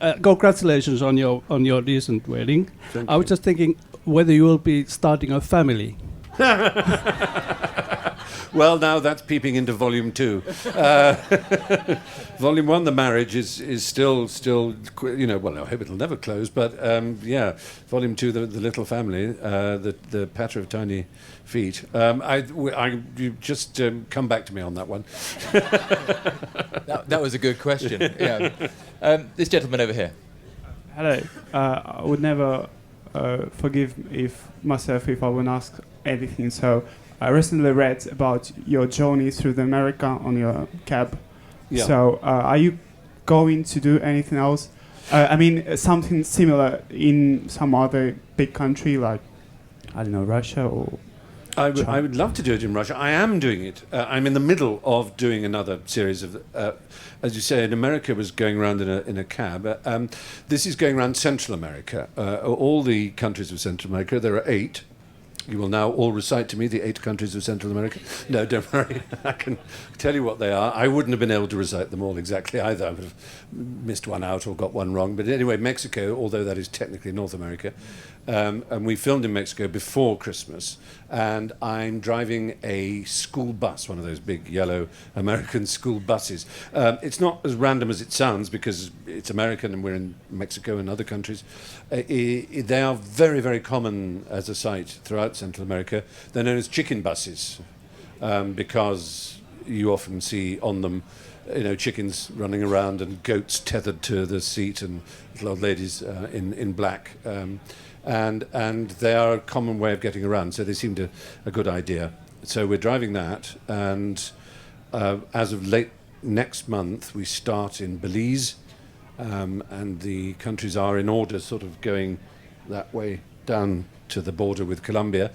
congratulations on your recent wedding. I was just thinking whether you will be starting a family. Well, now that's peeping into volume 2. Volume 1, the marriage is still, well, I hope it'll never close, but volume 2, the little family, the patter of tiny feet. You just come back to me on that one. That was a good question. Yeah. This gentleman over here. Hello. I would never forgive myself if I wouldn't ask anything. So I recently read about your journey through the America on your cab. Yeah. So are you going to do anything else? I mean, something similar in some other big country like, I don't know, Russia or... I would love to do it in Russia. I am doing it. I'm in the middle of doing another series of, as you say, in America was going around in a cab. This is going around Central America. All the countries of Central America. There are 8. You will now all recite to me the 8 countries of Central America. No, don't worry. I can tell you what they are. I wouldn't have been able to recite them all exactly either. I would have missed one out or got one wrong. But anyway, Mexico, although that is technically North America, and we filmed in Mexico before Christmas, and I'm driving a school bus, one of those big yellow American school buses. It's not as random as it sounds because it's American and we're in Mexico and other countries. They are very, very common as a sight throughout Central America. They're known as chicken buses because you often see on them chickens running around and goats tethered to the seat and little old ladies in black. And they are a common way of getting around, so they seemed a good idea. So we're driving that, and as of late next month, we start in Belize, and the countries are in order, sort of going that way down to the border with Colombia,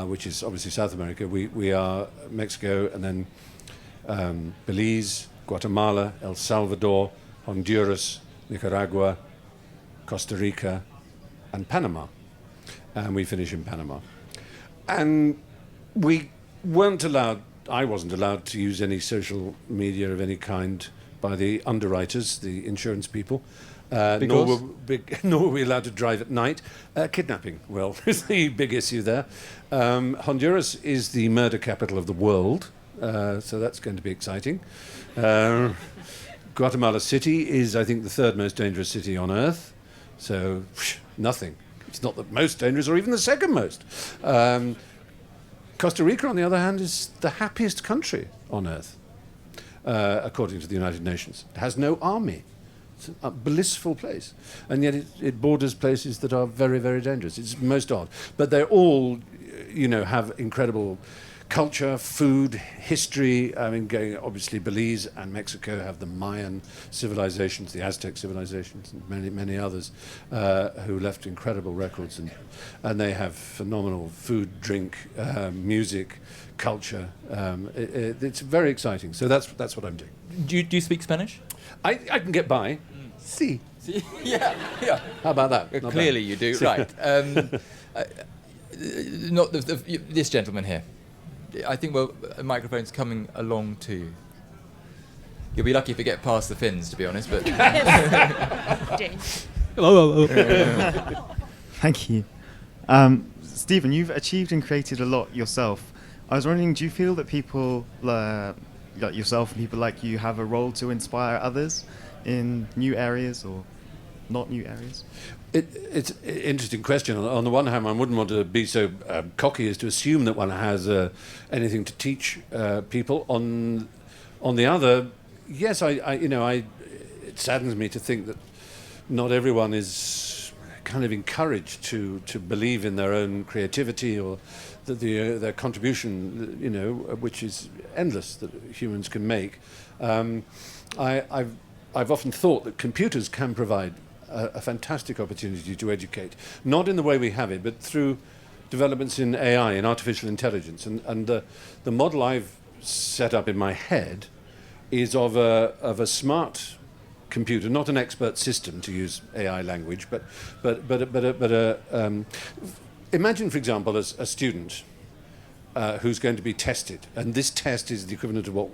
which is obviously South America. We are Mexico, and then Belize, Guatemala, El Salvador, Honduras, Nicaragua, Costa Rica, and Panama, and we finish in Panama. And we weren't allowed, I wasn't allowed to use any social media of any kind by the underwriters, the insurance people, nor were we allowed to drive at night. Kidnapping, well, is the big issue there. Honduras is the murder capital of the world, so that's going to be exciting. Guatemala City is, I think, the 3rd most dangerous city on earth. So, nothing. It's not the most dangerous or even the 2nd most. Costa Rica, on the other hand, is the happiest country on earth, according to the United Nations. It has no army. It's a blissful place. And yet it borders places that are very, very dangerous. It's most odd. But they're all, have incredible culture, food, history. I mean, obviously Belize and Mexico have the Mayan civilizations, the Aztec civilizations, and many, many others who left incredible records, and they have phenomenal food, drink, music, culture. It's very exciting. So that's what I'm doing. Do you speak Spanish? I can get by. Sí. Yeah. How about that? Not Clearly bad. you do. Right. Not this gentleman here. I think a microphone's coming along to you. You'll be lucky if you get past the Finns, to be honest. But Hello. Thank you. Stephen, you've achieved and created a lot yourself. I was wondering, do you feel that people like yourself and people like you have a role to inspire others in new areas or not new areas? It's an interesting question. On the one hand, I wouldn't want to be so cocky as to assume that one has anything to teach people. On the other, yes, it saddens me to think that not everyone is kind of encouraged to believe in their own creativity or that their contribution, which is endless, that humans can make. I've I've often thought that computers can provide a fantastic opportunity to educate, not in the way we have it, but through developments in AI, in artificial intelligence. And the model I've set up in my head is of a smart computer, not an expert system, to use AI language, but imagine, for example, a student who's going to be tested, and this test is the equivalent of what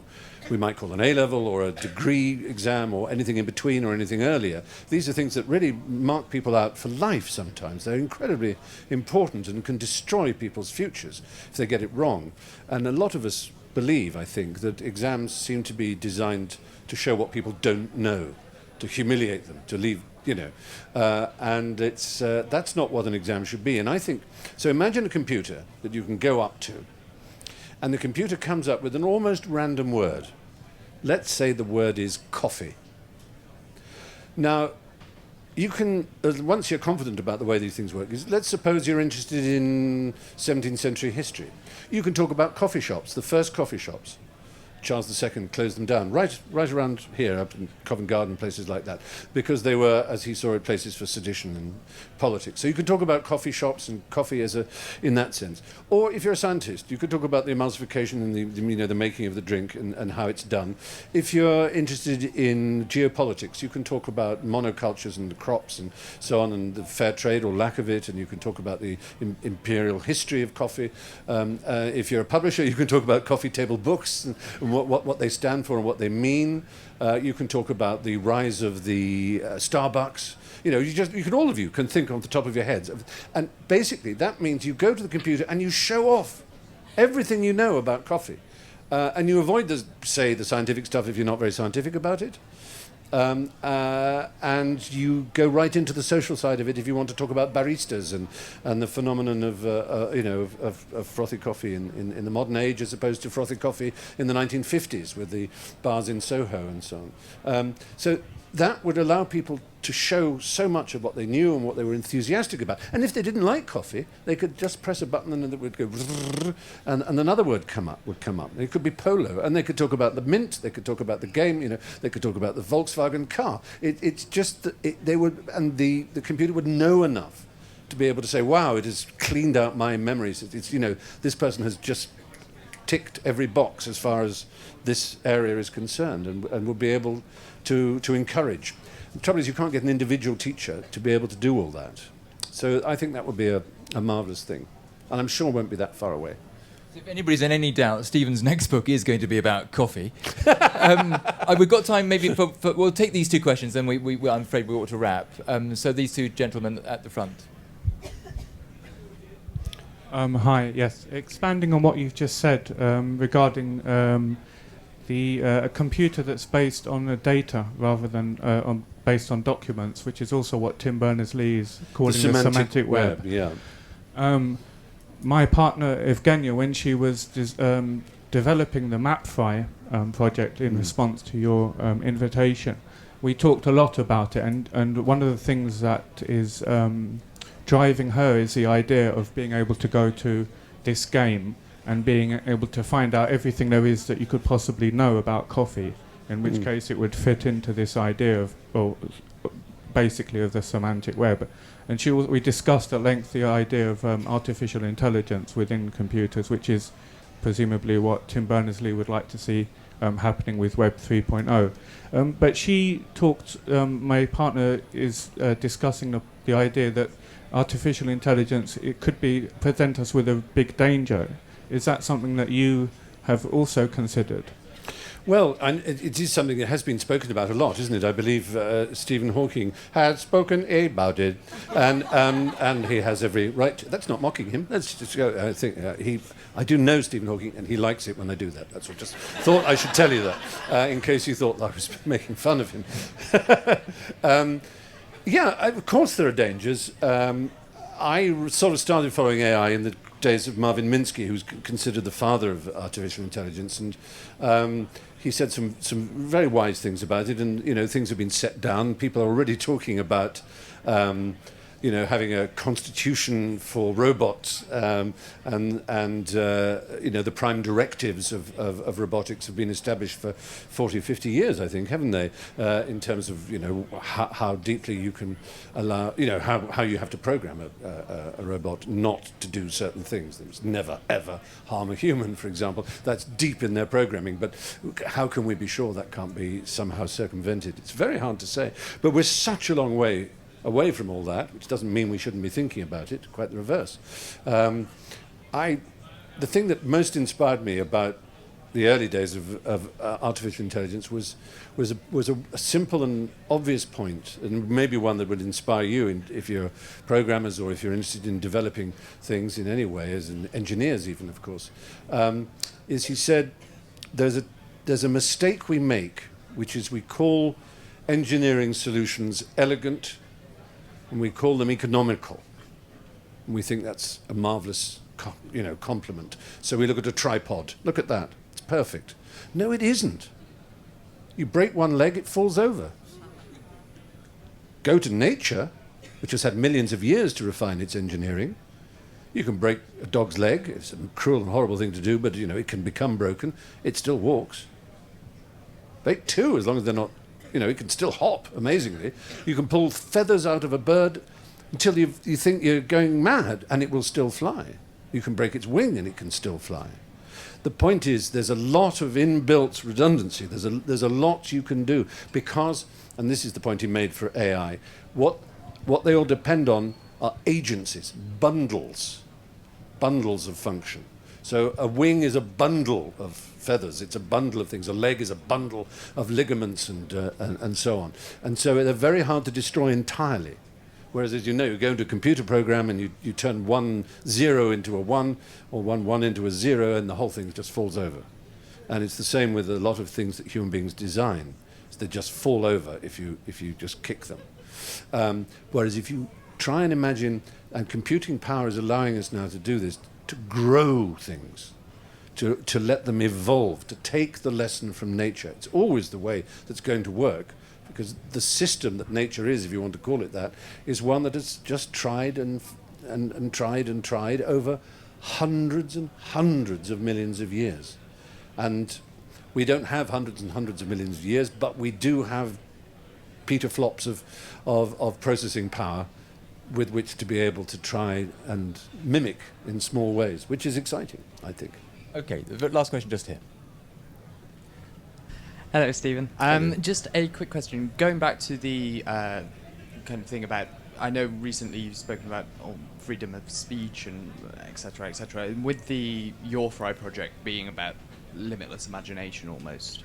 we might call an A-level or a degree exam or anything in between or anything earlier. These are things that really mark people out for life sometimes. They're incredibly important and can destroy people's futures if they get it wrong. And a lot of us believe, I think, that exams seem to be designed to show what people don't know, to humiliate them, to leave, and it's that's not what an exam should be. And I think, so imagine a computer that you can go up to, and the computer comes up with an almost random word. Let's say the word is coffee. Now, you can, once you're confident about the way these things work, let's suppose you're interested in 17th century history. You can talk about coffee shops, the first coffee shops. Charles II closed them down, right around here, up in Covent Garden, places like that, because they were, as he saw it, places for sedition and politics. So you could talk about coffee shops and coffee in that sense. Or if you're a scientist, you could talk about the emulsification and the making of the drink and how it's done. If you're interested in geopolitics, you can talk about monocultures and the crops and so on, and the fair trade or lack of it, and you can talk about the imperial history of coffee. If you're a publisher, you can talk about coffee table books and what they stand for and what they mean. You can talk about the rise of the Starbucks. All of you can think off the top of your heads. And basically, that means you go to the computer and you show off everything you know about coffee. And you avoid, the scientific stuff if you're not very scientific about it. And you go right into the social side of it if you want to talk about baristas and the phenomenon of frothy coffee in the modern age as opposed to frothy coffee in the 1950s with the bars in Soho and so on. So that would allow people to show so much of what they knew and what they were enthusiastic about. And if they didn't like coffee, they could just press a button and it would go and another word would come up. It could be polo, and they could talk about the mint, they could talk about the game, they could talk about the Volkswagen car. It's just that the computer would know enough to be able to say, wow, it has cleaned out my memories. This person has just ticked every box as far as this area is concerned, and will be able to encourage. The trouble is you can't get an individual teacher to be able to do all that. So I think that would be a marvellous thing. And I'm sure it won't be that far away. If anybody's in any doubt, Stephen's next book is going to be about coffee. We've got time maybe for we'll take these two questions, then I'm afraid we ought to wrap. So these two gentlemen at the front. Hi, yes. Expanding on what you've just said regarding a computer that's based on the data rather than based on documents, which is also what Tim Berners-Lee is calling the semantic web. Yeah. My partner Evgenia, when she was developing the MapFry project in response to your invitation, we talked a lot about it, and one of the things that is driving her is the idea of being able to go to this game and being able to find out everything there is that you could possibly know about coffee, in which case it would fit into this idea of, basically of the semantic web. And we discussed at length the idea of artificial intelligence within computers, which is presumably what Tim Berners-Lee would like to see happening with Web 3.0. But she talked, my partner is discussing the idea that artificial intelligence, it could present us with a big danger. Is that something that you have also considered? Well, and it is something that has been spoken about a lot, isn't it? I believe Stephen Hawking has spoken about it, and he has every right to. That's not mocking him. That's just. I think I do know Stephen Hawking, and he likes it when I do that. That's what. Just thought I should tell you that, in case you thought I was making fun of him. Of course there are dangers. I sort of started following AI in the days of Marvin Minsky, who's considered the father of artificial intelligence, and he said some very wise things about it, and things have been set down. People are already talking about having a constitution for robots, and the prime directives of robotics have been established for 40 or 50 years, I think, haven't they? In terms of how deeply you can allow, how you have to program a robot not to do certain things. They must never ever harm a human, for example. That's deep in their programming. But how can we be sure that can't be somehow circumvented? It's very hard to say. But we're such a long way away from all that, which doesn't mean we shouldn't be thinking about it, quite the reverse. The thing that most inspired me about the early days of artificial intelligence was a simple and obvious point, and maybe one that would inspire you if you're programmers or if you're interested in developing things in any way, as engineers even, of course, is he said, there's a mistake we make, which is we call engineering solutions elegant, and we call them economical. And we think that's a marvelous compliment. So we look at a tripod. Look at that. It's perfect. No, it isn't. You break one leg, it falls over. Go to nature, which has had millions of years to refine its engineering. You can break a dog's leg. It's a cruel and horrible thing to do, but it can become broken. It still walks. Break two, as long as they're not. It can still hop, amazingly. You can pull feathers out of a bird until you think you're going mad, and it will still fly. You can break its wing, and it can still fly. The point is, there's a lot of inbuilt redundancy. There's a lot you can do because, and this is the point he made for AI, what they all depend on are agencies, bundles of function. So a wing is a bundle of feathers. It's a bundle of things. A leg is a bundle of ligaments and so on. And so they're very hard to destroy entirely. Whereas, as you go into a computer program and you turn 1 0 into a 1 or 1 1 into a 0, and the whole thing just falls over. And it's the same with a lot of things that human beings design. They just fall over if you just kick them. Whereas if you try and imagine, and computing power is allowing us now to do this, to grow things, to let them evolve, to take the lesson from nature. It's always the way that's going to work, because the system that nature is, if you want to call it that, is one that has just tried and tried over hundreds and hundreds of millions of years. And we don't have hundreds and hundreds of millions of years, but we do have petaflops of processing power with which to be able to try and mimic in small ways, which is exciting, I think. Okay, the last question just here. Hello, Stephen. Just a quick question. Going back to the kind of thing about, I know recently you've spoken about freedom of speech and et cetera, with the YourFry project being about limitless imagination almost.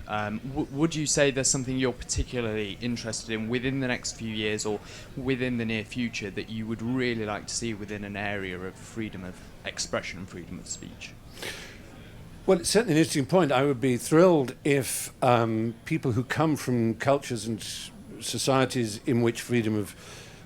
Would you say there's something you're particularly interested in within the next few years or within the near future that you would really like to see within an area of freedom of expression and freedom of speech? Well, it's certainly an interesting point. I would be thrilled if people who come from cultures and societies in which freedom of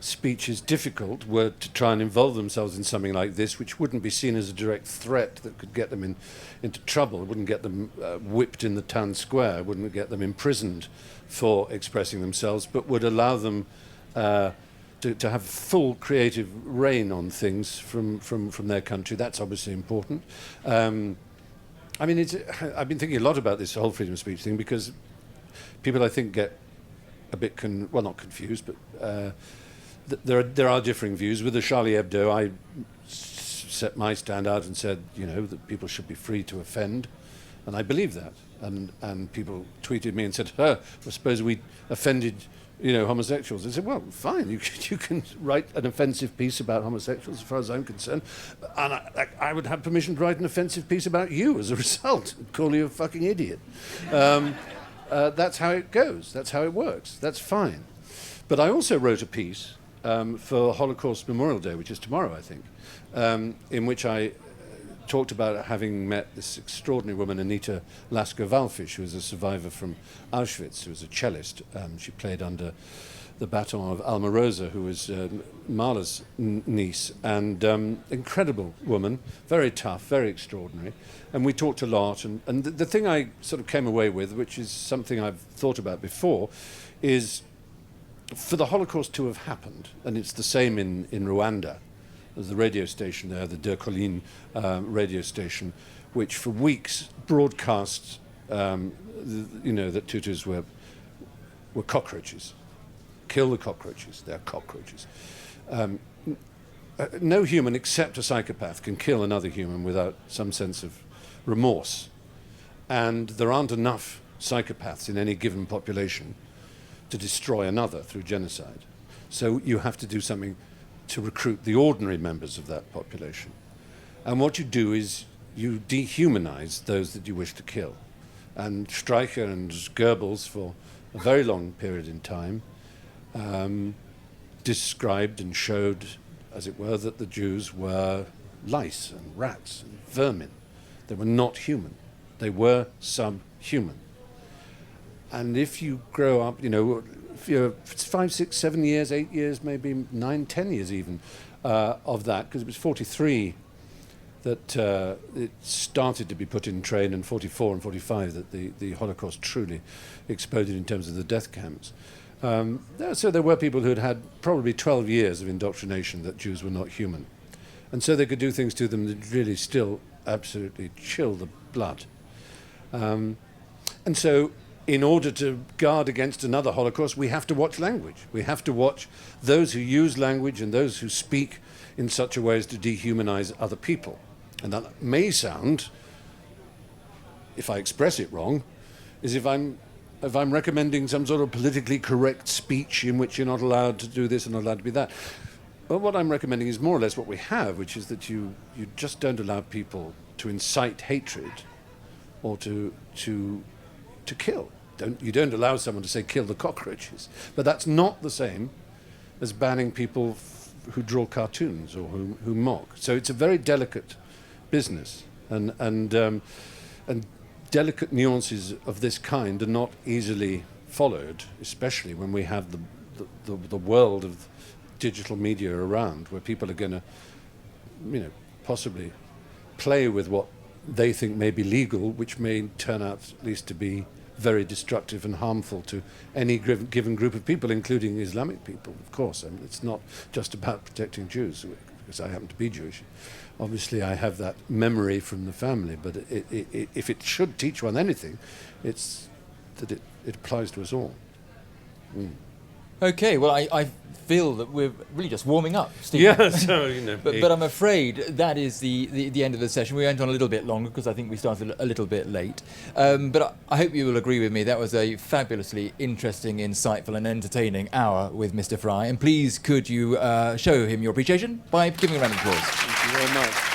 speech is difficult were to try and involve themselves in something like this, which wouldn't be seen as a direct threat that could get them into trouble. It wouldn't get them whipped in the town square, it wouldn't get them imprisoned for expressing themselves, but would allow them to have full creative reign on things from their country. That's obviously important. I've been thinking a lot about this whole freedom of speech thing, because people, I think, get a bit not confused, but there are differing views. With the Charlie Hebdo, I set my stand out and said, that people should be free to offend, and I believe that. And people tweeted me and said, well, suppose we offended, homosexuals. I said, well, fine, you can write an offensive piece about homosexuals, as far as I'm concerned, and I would have permission to write an offensive piece about you as a result, call you a fucking idiot. That's how it goes. That's how it works. That's fine. But I also wrote a piece for Holocaust Memorial Day, which is tomorrow, I think, in which I talked about having met this extraordinary woman, Anita Lasker-Wallfisch, who was a survivor from Auschwitz, who was a cellist. She played under the baton of Alma Rosa, who was Mahler's niece, and incredible woman, very tough, very extraordinary. And we talked a lot, and the thing I sort of came away with, which is something I've thought about before, is for the Holocaust to have happened, and it's the same in Rwanda, there's the radio station there, the De Colline radio station, which for weeks broadcast, that Tutus were cockroaches. Kill the cockroaches. They're cockroaches. No human except a psychopath can kill another human without some sense of remorse. And there aren't enough psychopaths in any given population to destroy another through genocide. So you have to do something to recruit the ordinary members of that population. And what you do is you dehumanize those that you wish to kill. And Streicher and Goebbels, for a very long period in time, described and showed, as it were, that the Jews were lice and rats and vermin. They were not human. They were subhuman. And if you grow up, if you're 5, 6, 7 years, 8 years, maybe 9, 10 years even, of that, because it was 43 that it started to be put in train, and 44 and 45 that the Holocaust truly exploded in terms of the death camps. So there were people who had probably 12 years of indoctrination that Jews were not human. And so they could do things to them that really still absolutely chill the blood. And so in order to guard against another Holocaust, we have to watch language. We have to watch those who use language and those who speak in such a way as to dehumanize other people. And that may sound, if I express it wrong, is if I'm recommending some sort of politically correct speech in which you're not allowed to do this and not allowed to be that. But what I'm recommending is more or less what we have, which is that you just don't allow people to incite hatred or to kill. You don't allow someone to say, kill the cockroaches. But that's not the same as banning people who draw cartoons or who mock. So it's a very delicate business. And delicate nuances of this kind are not easily followed, especially when we have the world of digital media around, where people are going to, possibly play with what they think may be legal, which may turn out at least to be very destructive and harmful to any given group of people, including Islamic people, of course. I mean, it's not just about protecting Jews, because I happen to be Jewish. Obviously, I have that memory from the family, but if it should teach one anything, it's that it applies to us all. Mm. Okay, well, I feel that we're really just warming up, Steve. Yeah, so, but I'm afraid that is the end of the session. We went on a little bit longer because I think we started a little bit late. But I hope you will agree with me. That was a fabulously interesting, insightful and entertaining hour with Mr. Fry. And please, could you show him your appreciation by giving a round of applause. Thank you very much.